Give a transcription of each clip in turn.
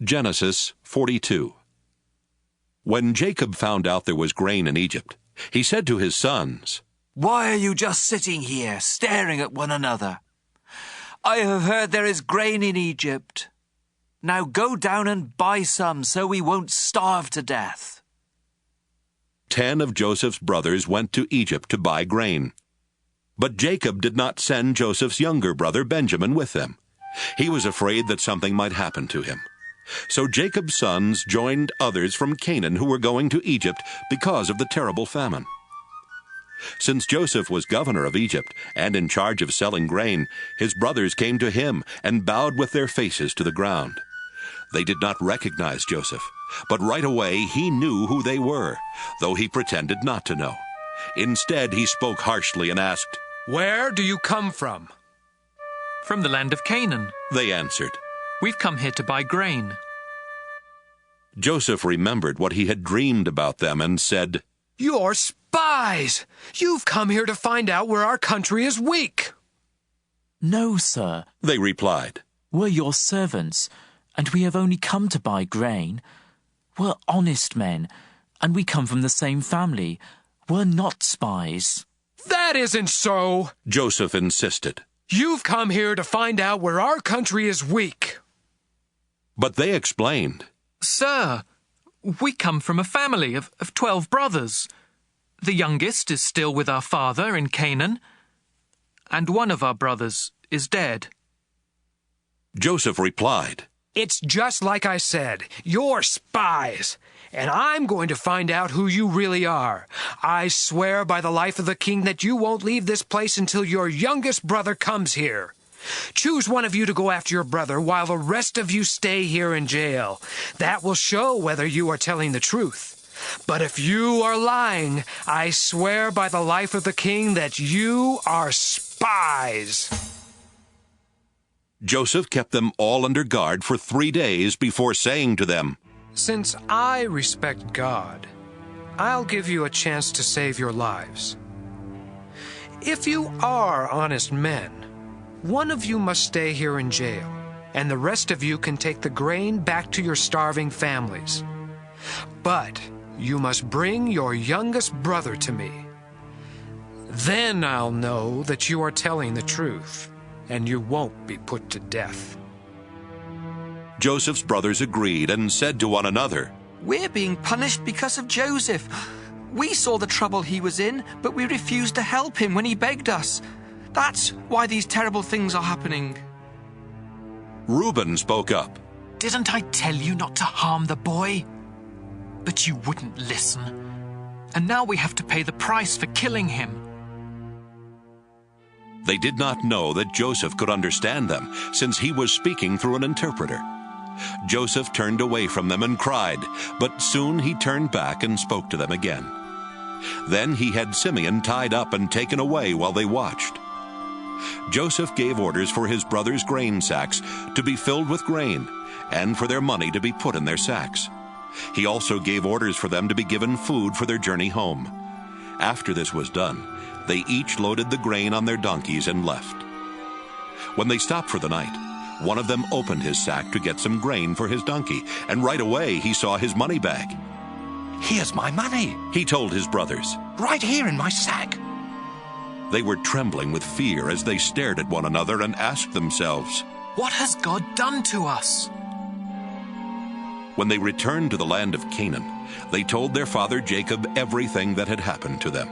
Genesis 42. When Jacob found out there was grain in Egypt, he said to his sons, "Why are you just sitting here, staring at one another? I have heard there is grain in Egypt. Now go down and buy some so we won't starve to death." 10 of Joseph's brothers went to Egypt to buy grain. But Jacob did not send Joseph's younger brother Benjamin with them. He was afraid that something might happen to him. So Jacob's sons joined others from Canaan who were going to Egypt because of the terrible famine. Since Joseph was governor of Egypt and in charge of selling grain, his brothers came to him and bowed with their faces to the ground. They did not recognize Joseph, but right away he knew who they were, though he pretended not to know. Instead, he spoke harshly and asked, "Where do you come from?" "From the land of Canaan," they answered. "We've come here to buy grain." Joseph remembered what he had dreamed about them and said, "You're spies! You've come here to find out where our country is weak." "No, sir," they replied. "We're your servants, and we have only come to buy grain. We're honest men, and we come from the same family. We're not spies." "That isn't so," Joseph insisted. "You've come here to find out where our country is weak." But they explained, "Sir, we come from a family of 12 brothers. The youngest is still with our father in Canaan, and one of our brothers is dead." Joseph replied, "It's just like I said. You're spies. And I'm going to find out who you really are. I swear by the life of the king that you won't leave this place until your youngest brother comes here. Choose one of you to go after your brother while the rest of you stay here in jail. That will show whether you are telling the truth. But if you are lying, I swear by the life of the king that you are spies." Joseph kept them all under guard for 3 days before saying to them, "Since I respect God, I'll give you a chance to save your lives. If you are honest men, one of you must stay here in jail, and the rest of you can take the grain back to your starving families. But you must bring your youngest brother to me. Then I'll know that you are telling the truth, and you won't be put to death." Joseph's brothers agreed and said to one another, "We're being punished because of Joseph. We saw the trouble he was in, but we refused to help him when he begged us. That's why these terrible things are happening." Reuben spoke up. "Didn't I tell you not to harm the boy? But you wouldn't listen. And now we have to pay the price for killing him." They did not know that Joseph could understand them, since he was speaking through an interpreter. Joseph turned away from them and cried, but soon he turned back and spoke to them again. Then he had Simeon tied up and taken away while they watched. Joseph gave orders for his brothers' grain sacks to be filled with grain, and for their money to be put in their sacks. He also gave orders for them to be given food for their journey home. After this was done, they each loaded the grain on their donkeys and left. When they stopped for the night, one of them opened his sack to get some grain for his donkey, and right away he saw his money bag. "Here's my money," he told his brothers. "right here in my sack." They were trembling with fear as they stared at one another and asked themselves, "What has God done to us?" When they returned to the land of Canaan, they told their father Jacob everything that had happened to them.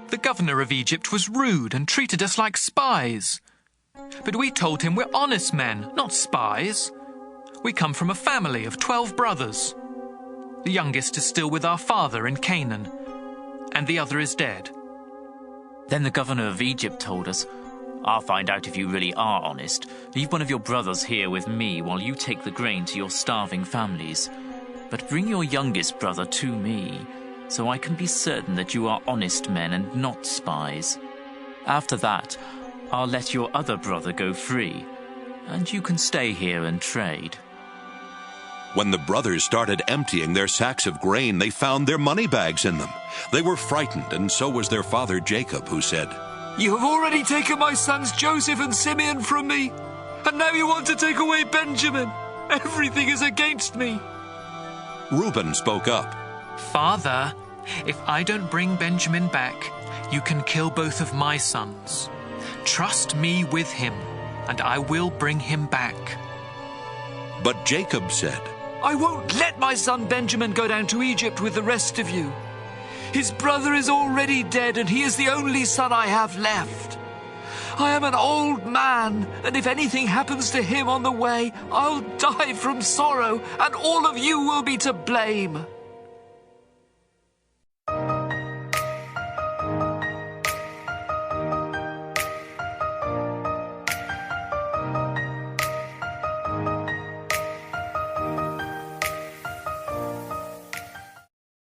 "The governor of Egypt was rude and treated us like spies. But we told him we're honest men, not spies. We come from a family of 12 brothers. The youngest is still with our father in Canaan, and the other is dead." Then the governor of Egypt told us, "I'll find out if you really are honest. Leave one of your brothers here with me while you take the grain to your starving families. But bring your youngest brother to me, so I can be certain that you are honest men and not spies. After that, I'll let your other brother go free, and you can stay here and trade." When the brothers started emptying their sacks of grain, they found their money bags in them. They were frightened, and so was their father Jacob, who said, "You have already taken my sons Joseph and Simeon from me, and now you want to take away Benjamin. Everything is against me. Reuben spoke up. Father, if I don't bring Benjamin back, you can kill both of my sons. Trust me with him, and I will bring him back. But Jacob said, I won't let my son Benjamin go down to Egypt with the rest of you. His brother is already dead, and he is the only son I have left. I am an old man, and if anything happens to him on the way, I'll die from sorrow, and all of you will be to blame.